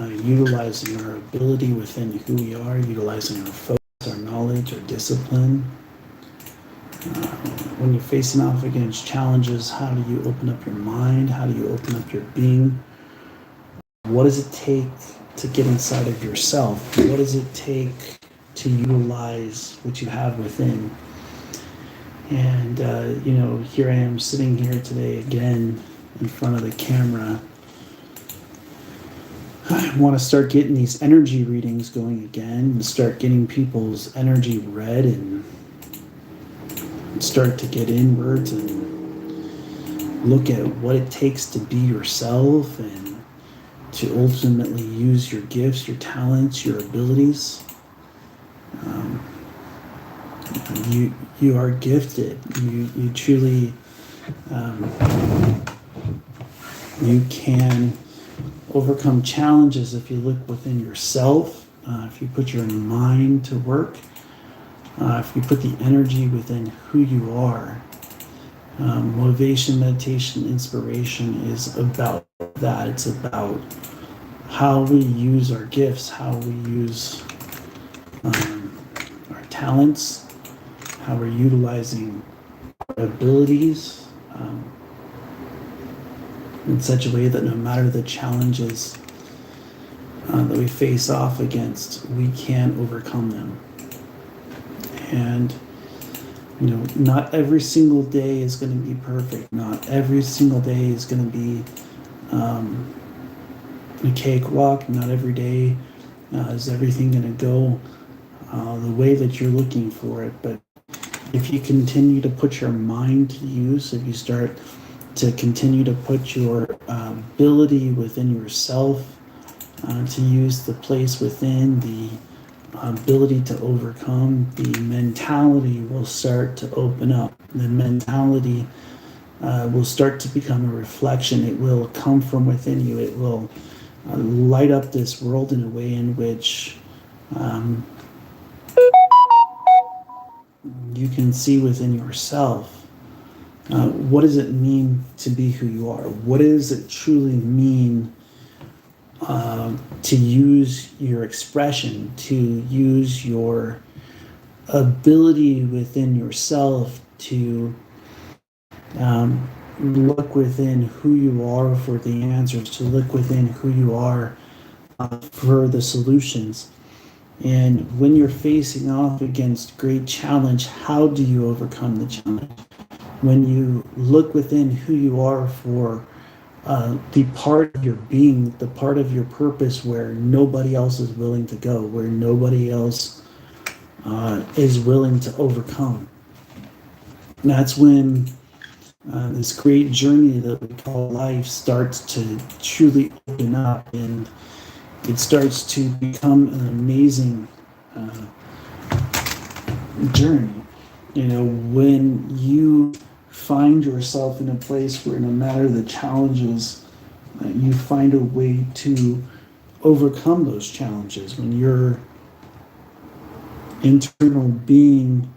utilizing our ability within who we are, utilizing our focus, our knowledge, our discipline. When you're facing off against challenges, how do you open up your mind? How do you open up your being? What does it take to get inside of yourself? What does it take to utilize what you have within? And, here I am sitting here today again in front of the camera. I want to start getting these energy readings going again and start getting people's energy read and start to get inwards and look at what it takes to be yourself and to ultimately use your gifts, your talents, your abilities. You are gifted. You truly you can overcome challenges if you look within yourself, if you put your mind to work, if you put the energy within who you are. Motivation, meditation, inspiration is about that. It's about how we use our gifts, how we use our talents, how we're utilizing our abilities in such a way that no matter the challenges that we face off against, we can overcome them. And not every single day is going to be perfect. Not every single day is going to be a cakewalk. Not every day is everything going to go the way that you're looking for it. But if you continue to put your mind to use, if you start to continue to put your ability within yourself to use the place within, the ability to overcome, the mentality will start to open up. The mentality will start to become a reflection. It will come from within you. It will light up this world in a way in which you can see within yourself. What does it mean to be who you are? What does it truly mean to use your expression, to use your ability within yourself to look within who you are for the answers, to look within who you are for the solutions? And when you're facing off against great challenge, how do you overcome the challenge? When you look within who you are for the part of your being, the part of your purpose where nobody else is willing to go, where nobody else is willing to overcome. And that's when this great journey that we call life starts to truly open up, and it starts to become an amazing journey. When you find yourself in a place where no matter the challenges, you find a way to overcome those challenges. When your internal being,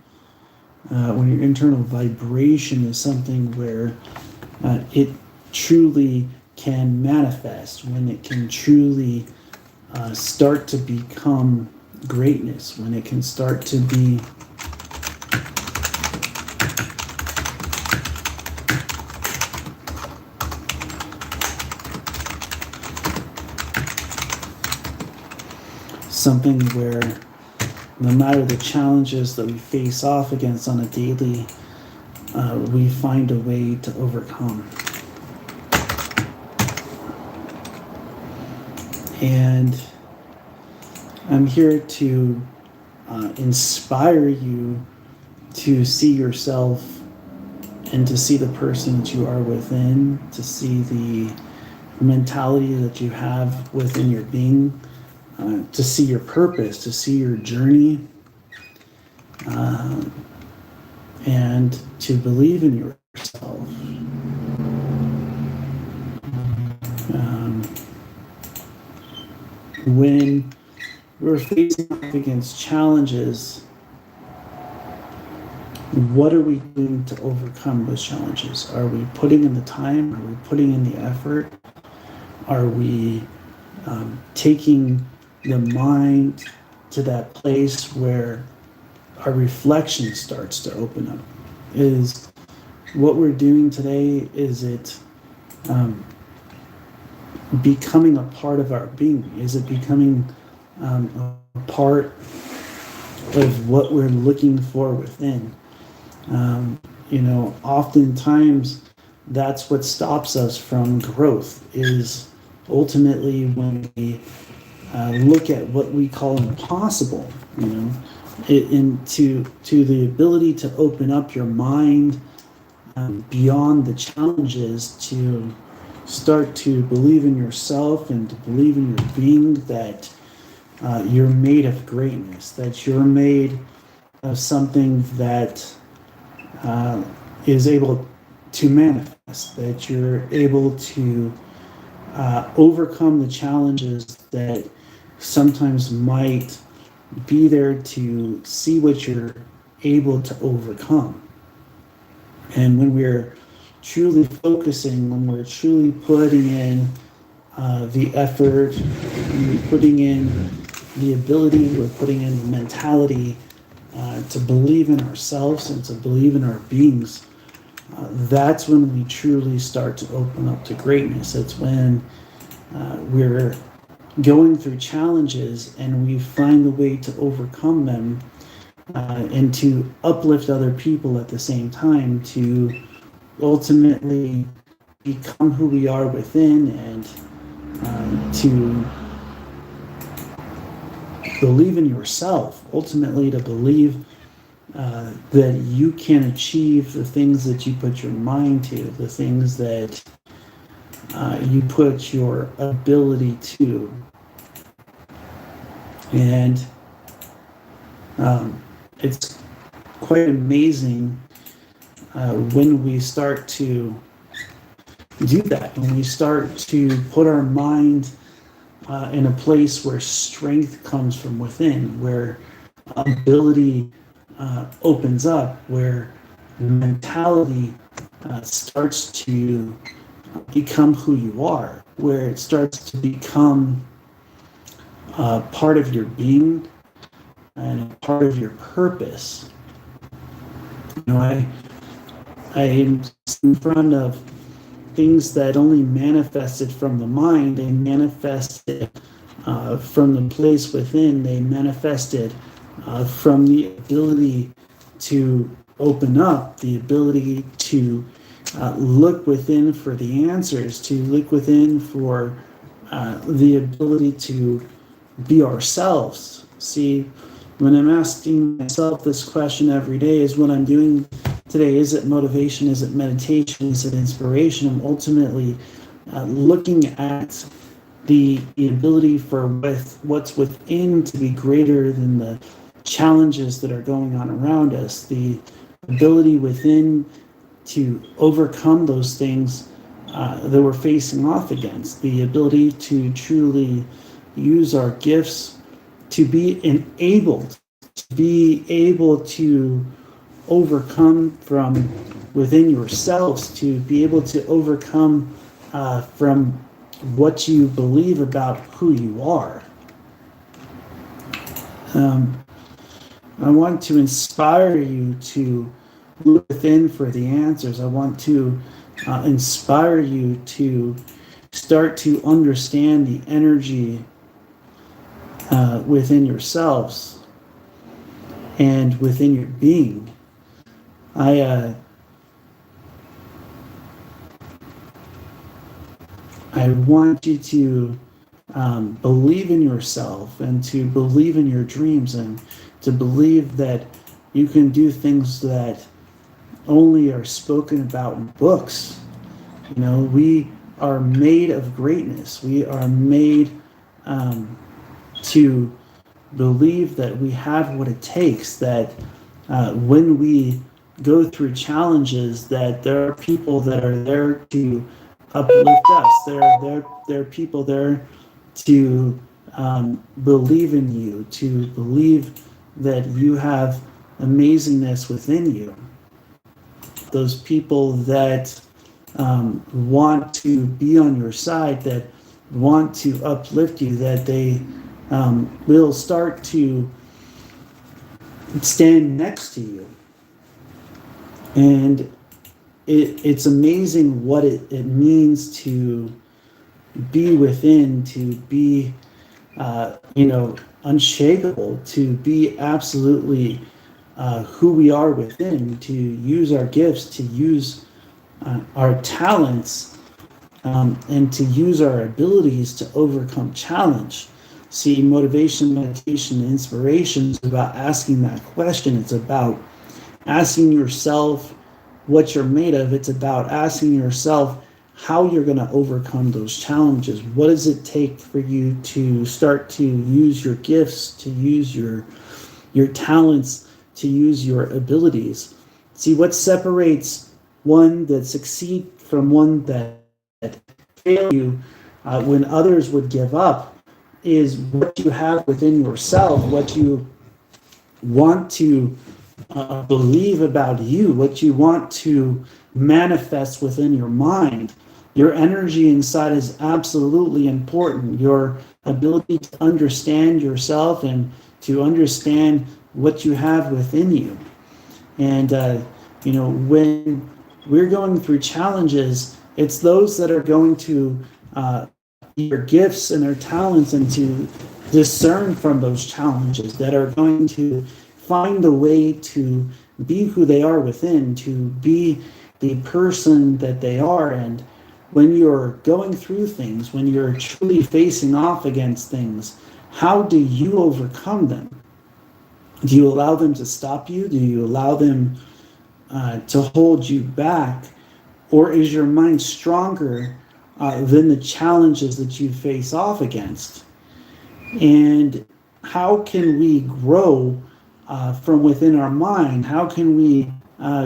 when your internal vibration is something where it truly can manifest, when it can truly start to become greatness, when it can start to be something where no matter the challenges that we face off against on a daily, we find a way to overcome. And I'm here to inspire you to see yourself and to see the person that you are within, to see the mentality that you have within your being, to see your purpose, to see your journey, and to believe in yourself. When we're facing off against challenges, what are we doing to overcome those challenges? Are we putting in the time? Are we putting in the effort? Are we taking the mind to that place where our reflection starts to open up. Is what we're doing today, is it becoming a part of our being? Is it becoming a part of what we're looking for within? Oftentimes that's what stops us from growth, is ultimately when we look at what we call impossible, to the ability to open up your mind beyond the challenges, to start to believe in yourself and to believe in your being, that you're made of greatness, that you're made of something that is able to manifest, that you're able to overcome the challenges that sometimes might be there, to see what you're able to overcome. And when we're truly focusing, when we're truly putting in the effort, we're putting in the ability, we're putting in the mentality to believe in ourselves and to believe in our beings, that's when we truly start to open up to greatness. It's when we're going through challenges and we find a way to overcome them and to uplift other people at the same time, to ultimately become who we are within, and to believe in yourself, ultimately to believe that you can achieve the things that you put your mind to, the things that you put your ability to. And it's quite amazing when we start to do that, when we start to put our mind in a place where strength comes from within, where ability opens up, where mentality starts to become who you are, where it starts to become part of your being and a part of your purpose. I am in front of things that only manifested from the mind. They manifested from the place within. They manifested from the ability to open up, the ability to look within for the answers, to look within for the ability to be ourselves. See, when I'm asking myself this question every day, is what I'm doing today, is it motivation, is it meditation, is it inspiration? I'm ultimately looking at the ability for what's within to be greater than the challenges that are going on around us, the ability within to overcome those things that we're facing off against, the ability to truly use our gifts to be enabled, to be able to overcome from within yourselves, to be able to overcome from what you believe about who you are. I want to inspire you to look within for the answers. I want to inspire you to start to understand the energy within yourselves and within your being. I want you to believe in yourself and to believe in your dreams and to believe that you can do things that only are spoken about in books. We are made of greatness. We are made to believe that we have what it takes, that when we go through challenges, that there are people that are there to uplift us. There are people there to believe in you, to believe that you have amazingness within you. Those people that want to be on your side, that want to uplift you, that they will start to stand next to you. And it's amazing what it means to be within, to be, unshakable, to be absolutely who we are within, to use our gifts, to use our talents, and to use our abilities to overcome challenge. See, motivation, meditation, and inspiration is about asking that question. It's about asking yourself what you're made of. It's about asking yourself how you're going to overcome those challenges. What does it take for you to start to use your gifts, to use your talents, to use your abilities? See, what separates one that succeeds from one that fails you when others would give up is what you have within yourself, what you want to believe about you, what you want to manifest within your mind. Your energy inside is absolutely important. Your ability to understand yourself and to understand what you have within you. And, when we're going through challenges, it's those that are going to your gifts and their talents and to discern from those challenges that are going to find a way to be who they are within, to be the person that they are. And when you're going through things, when you're truly facing off against things, how do you overcome them? Do you allow them to stop you? Do you allow them to hold you back? Or is your mind stronger than the challenges that you face off against? And how can we grow from within our mind? How can we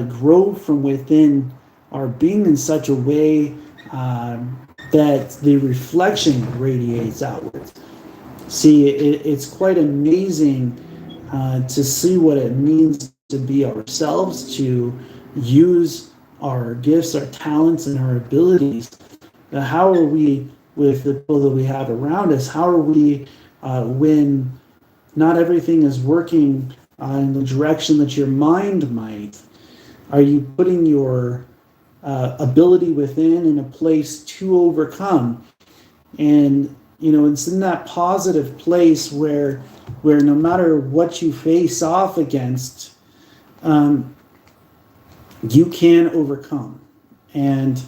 grow from within our being in such a way that the reflection radiates outwards? See, it's quite amazing to see what it means to be ourselves, to use our gifts, our talents, and our abilities. How are we with the people that we have around us? How are we when not everything is working in the direction that your mind might? Are you putting your ability within in a place to overcome? And it's in that positive place where no matter what you face off against, you can overcome. And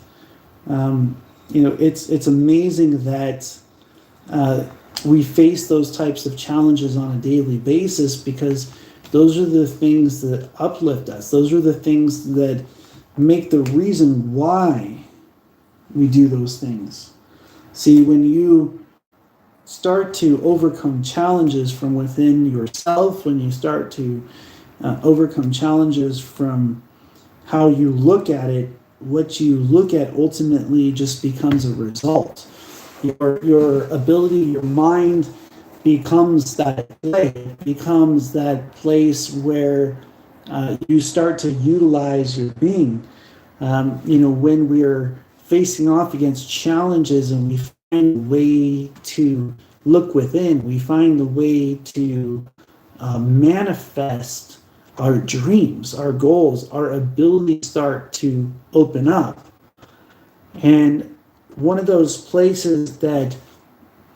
it's amazing that we face those types of challenges on a daily basis, because those are the things that uplift us. Those are the things that make the reason why we do those things. See, when you start to overcome challenges from within yourself, when you start to overcome challenges from how you look at it, what you look at ultimately just becomes a result. Your ability, your mind becomes that play, becomes that place where you start to utilize your being. When we're facing off against challenges and we find a way to look within, we find a way to manifest our dreams, our goals, our abilities start to open up. And one of those places that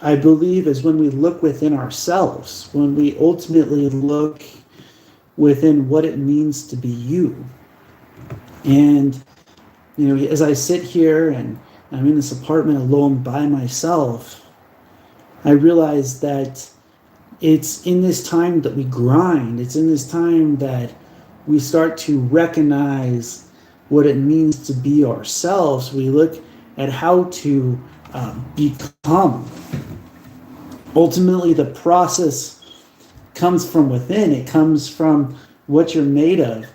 I believe is when we look within ourselves, when we ultimately look within what it means to be you. And, as I sit here and I'm in this apartment alone by myself, I realize that it's in this time that we grind. It's in this time that we start to recognize what it means to be ourselves. We look at how to become. Ultimately, the process comes from within. It comes from what you're made of.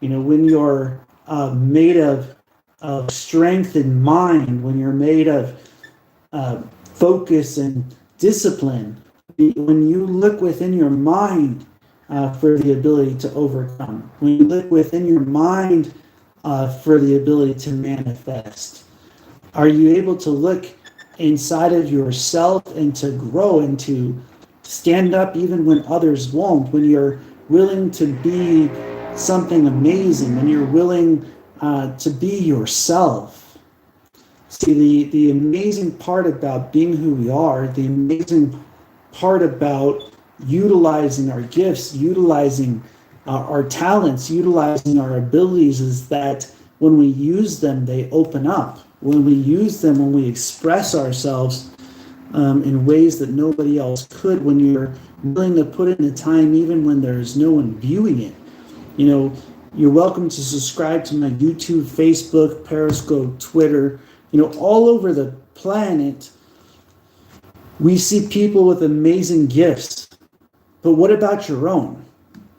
When you're made of strength in mind, when you're made of focus and discipline, when you look within your mind for the ability to overcome, when you look within your mind for the ability to manifest, are you able to look inside of yourself and to grow and to stand up even when others won't, when you're willing to be something amazing, when you're willing to be yourself. See, the amazing part about being who we are, the amazing part about utilizing our gifts, utilizing our talents, utilizing our abilities is that when we use them, they open up. When we use them, when we express ourselves in ways that nobody else could, when you're willing to put in the time even when there's no one viewing it. You know, you're welcome to subscribe to my YouTube, Facebook, Periscope, Twitter, you know, all over the planet. We see people with amazing gifts, but what about your own?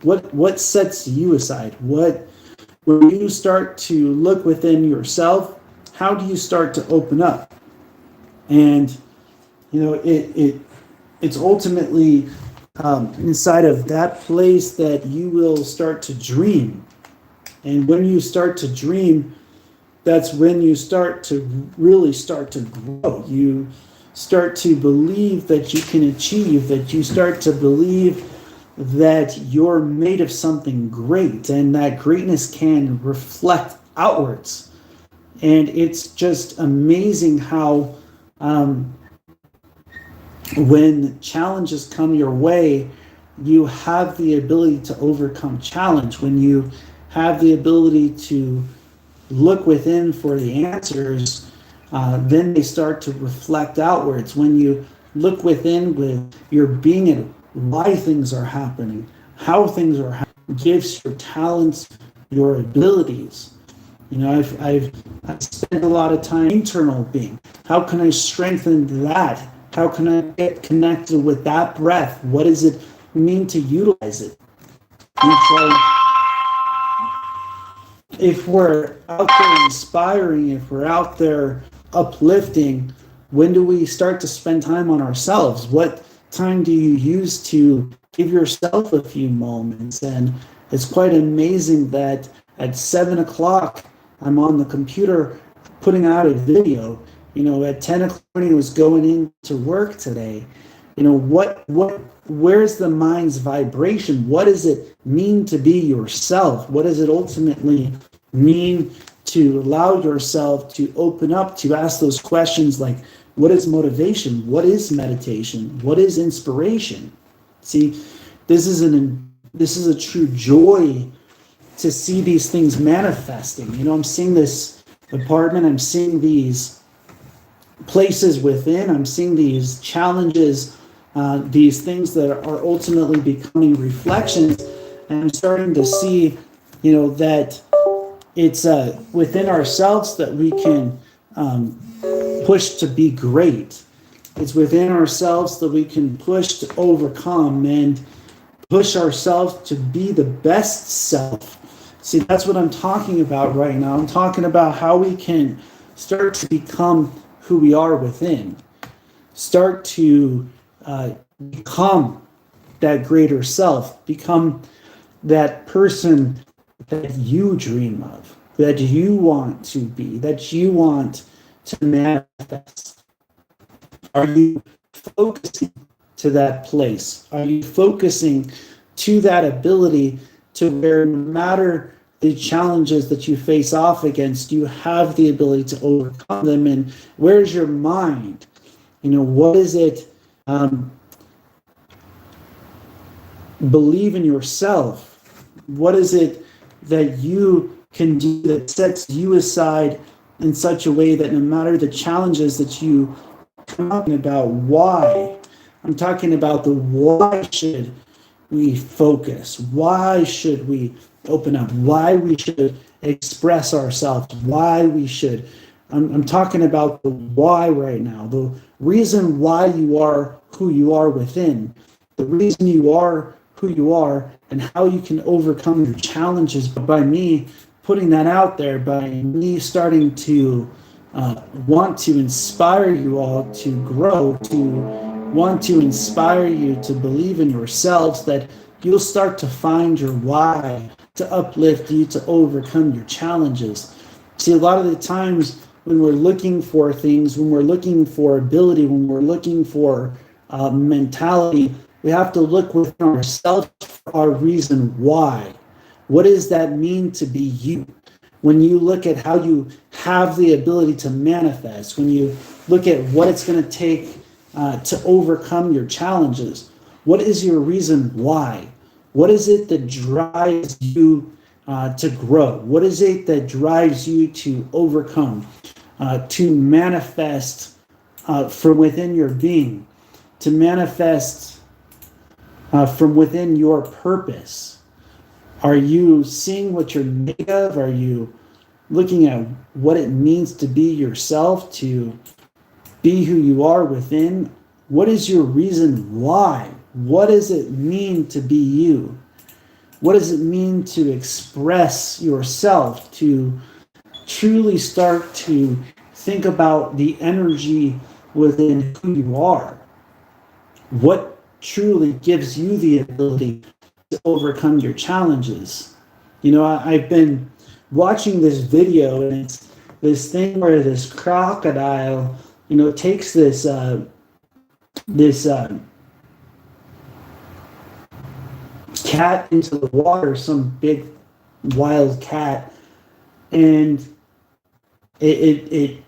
What sets you aside? When you start to look within yourself, how do you start to open up? And you know, it's ultimately inside of that place that you will start to dream. And when you start to dream, that's when you start to really start to grow. You start to believe that you can achieve, that you start to believe that you're made of something great, and that greatness can reflect outwards. And it's just amazing how when challenges come your way, you have the ability to overcome challenge. When you have the ability to look within for the answers, then they start to reflect outwards. When you look within with your being and why things are happening, how things are happening, gifts, your talents, your abilities. You know, I've spent a lot of time internal being. How can I strengthen that? How can I get connected with that breath? What does it mean to utilize it? And so, if we're out there inspiring, if we're out there uplifting, when do we start to spend time on ourselves? What time do you use to give yourself a few moments? And it's quite amazing that at 7 o'clock, I'm on the computer putting out a video. You know, at 10 o'clock when I was going into work today, you know, where's the mind's vibration? What does it mean to be yourself? What does it ultimately mean to allow yourself to open up, to ask those questions like, what is motivation? What is meditation? What is inspiration? See, this is a true joy to see these things manifesting. You know, I'm seeing this apartment, I'm seeing these places within, I'm seeing these challenges, these things that are ultimately becoming reflections, and I'm starting to see, you know, that it's within ourselves that we can push to be great. It's within ourselves that we can push to overcome and push ourselves to be the best self. See, that's what I'm talking about right now. I'm talking about how we can start to become who we are within. Start to become that greater self. Become that person that you dream of, that you want to be, that you want to manifest. Are you focusing to that place? Are you focusing to that ability to where no matter the challenges that you face off against, you have the ability to overcome them? And where's your mind? You know, what is it? Believe in yourself. What is it that you can do that sets you aside in such a way that no matter the challenges that you come up about, why? I'm talking about the why should we focus? Why should we open up? Why we should express ourselves? Why we should. I'm talking about the why right now. The reason why you are who you are within. The reason you are who you are and how you can overcome your challenges. But by me putting that out there, by me starting to want to inspire you all to grow, to want to inspire you to believe in yourselves, that you'll start to find your why, to uplift you, to overcome your challenges. See, a lot of the times when we're looking for things, when we're looking for ability, when we're looking for mentality, we have to look within ourselves for our reason why. What does that mean to be you? When you look at how you have the ability to manifest, when you look at what it's going to take to overcome your challenges, what is your reason why? What is it that drives you to grow? What is it that drives you to overcome, to manifest from within your being, to manifest from within your purpose? Are you seeing what you're made of? Are you looking at what it means to be yourself, to be who you are within? What is your reason why? What does it mean to be you? What does it mean to express yourself, to truly start to think about the energy within who you are? What truly gives you the ability to overcome your challenges? You know, I've been watching this video, and it's this thing where this crocodile, you know, takes this cat into the water, some big wild cat, and it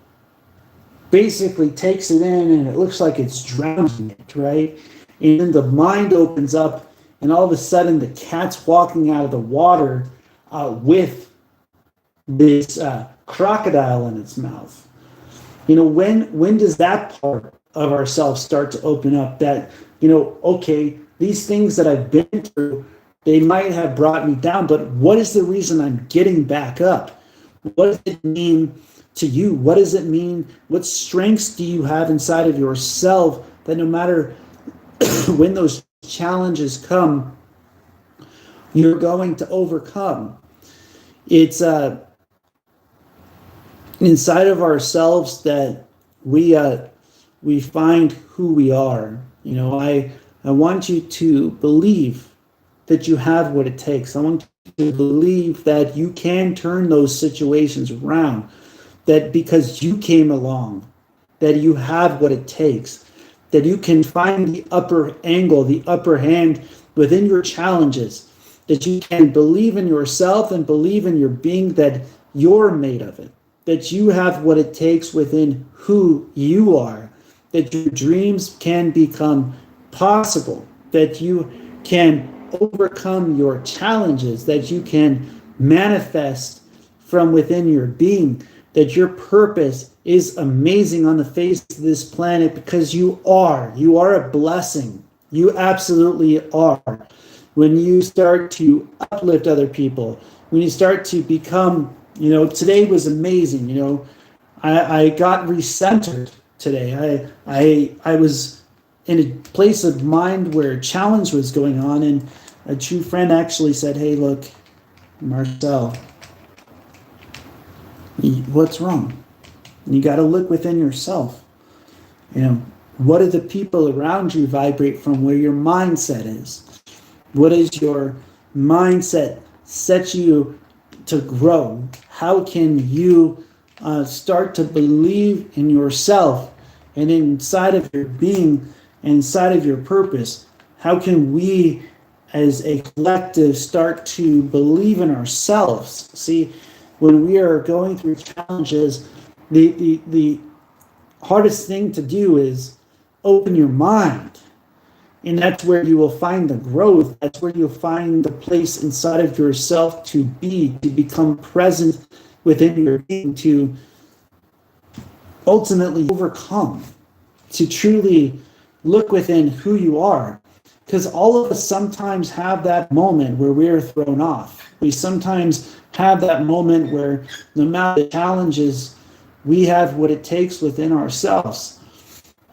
basically takes it in, and it looks like it's drowning it, right? And then the mind opens up, and all of a sudden the cat's walking out of the water with this crocodile in its mouth. You know, when does that part of ourselves start to open up, that, you know, okay, these things that I've been through, they might have brought me down, but what is the reason I'm getting back up? What does it mean to you? What does it mean? What strengths do you have inside of yourself that no matter when those challenges come, you're going to overcome? It's inside of ourselves that we find who we are. You know, I want you to believe that you have what it takes. I want you to believe that you can turn those situations around, that because you came along, that you have what it takes, that you can find the upper angle, the upper hand within your challenges, that you can believe in yourself and believe in your being, that you're made of it, that you have what it takes within who you are, that your dreams can become possible, that you can overcome your challenges, that you can manifest from within your being, that your purpose is amazing on the face of this planet, because you are a blessing. You absolutely are. When you start to uplift other people, when you start to become, you know, today was amazing. You know, I got recentered today. I was in a place of mind where a challenge was going on, and a true friend actually said, "Hey, look, Marcel, what's wrong? You got to look within yourself. You know, what do the people around you vibrate from? Where your mindset is? What is your mindset set you to grow? How can you start to believe in yourself and inside of your being, and inside of your purpose? How can we as a collective start to believe in ourselves?" See, when we are going through challenges, the hardest thing to do is open your mind. And that's where you will find the growth. That's where you'll find the place inside of yourself to become present within your being, to ultimately overcome, to truly look within who you are. Because all of us sometimes have that moment where we're thrown off. We sometimes have that moment where no matter the challenges, we have what it takes within ourselves.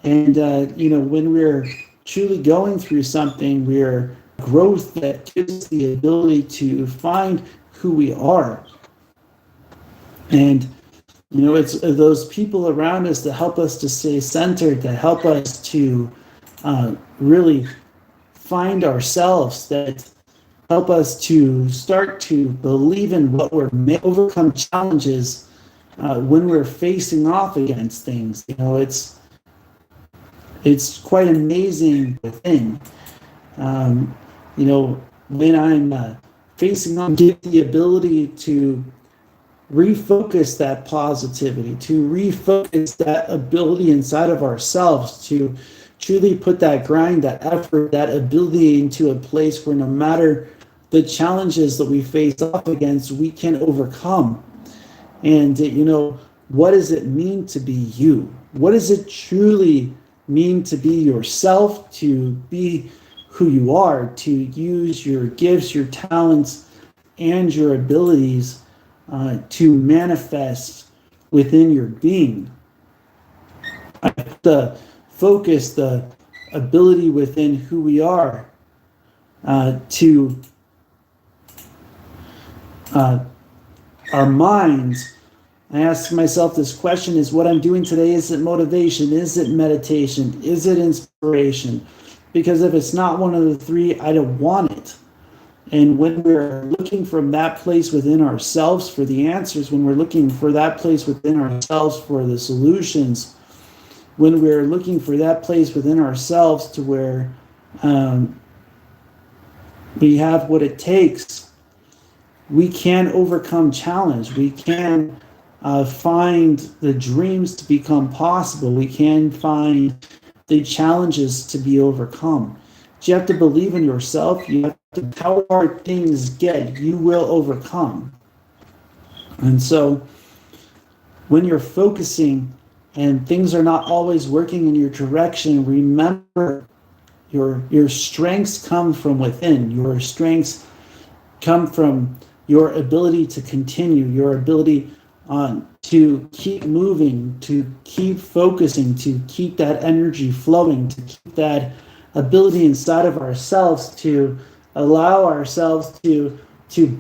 And, you know, when we're truly going through something, we're growth that gives us the ability to find who we are. And, you know, it's those people around us that help us to stay centered, that help us to really find ourselves, that help us to start to believe in what we're made, overcome challenges, when we're facing off against things. It's quite amazing thing. When I'm facing off, get the ability to refocus that positivity, to refocus that ability inside of ourselves, to truly put that grind, that effort, that ability into a place where no matter the challenges that we face off against, we can overcome. And, what does it mean to be you? What does it truly mean to be yourself, to be who you are, to use your gifts, your talents, and your abilities to manifest within your being? The focus, the ability within who we are to our minds. I ask myself this question: is what I'm doing today, is it motivation? Is it meditation? Is it inspiration? Because if it's not one of the three, I don't want it. And when we're looking from that place within ourselves for the answers, when we're looking for that place within ourselves for the solutions, when we're looking for that place within ourselves to where we have what it takes, we can overcome challenge. We can find the dreams to become possible. We can find the challenges to be overcome. You have to believe in yourself. You have to, how hard things get, you will overcome. And so when you're focusing and things are not always working in your direction, remember your strengths come from within. Your strengths come from your ability to continue, your ability to keep moving, to keep focusing, to keep that energy flowing, to keep that ability inside of ourselves to allow ourselves to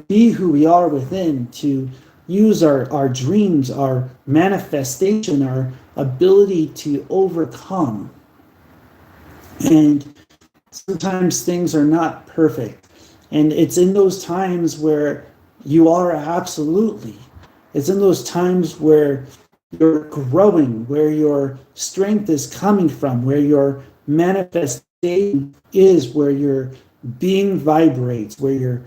be who we are within, to use our dreams, our manifestation, our ability to overcome. And sometimes things are not perfect. And it's in those times where you are absolutely. It's in those times where you're growing, where your strength is coming from, where your manifestation is, where your being vibrates, where your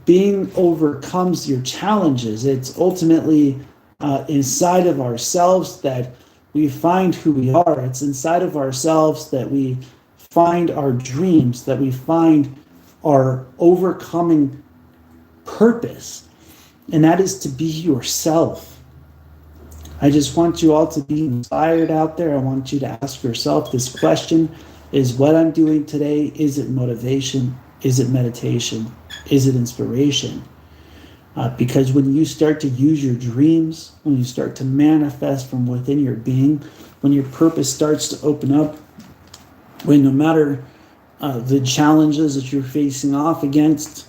being overcomes your challenges. It's ultimately inside of ourselves that we find who we are. It's inside of ourselves that we find our dreams, that we find our overcoming purpose. And that is to be yourself. I just want you all to be inspired out there. I want you to ask yourself this question: is what I'm doing today, is it motivation? Is it meditation? Is it inspiration? Because when you start to use your dreams, when you start to manifest from within your being, when your purpose starts to open up, when no matter the challenges that you're facing off against,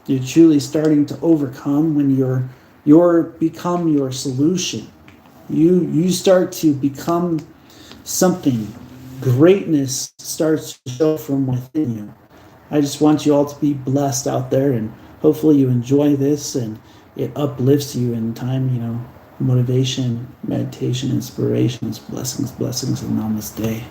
you're truly starting to overcome, when you're become your solution. You start to become something. Greatness starts to show from within you. I just want you all to be blessed out there, and hopefully you enjoy this and it uplifts you in time, motivation, meditation, inspirations, blessings, and namaste.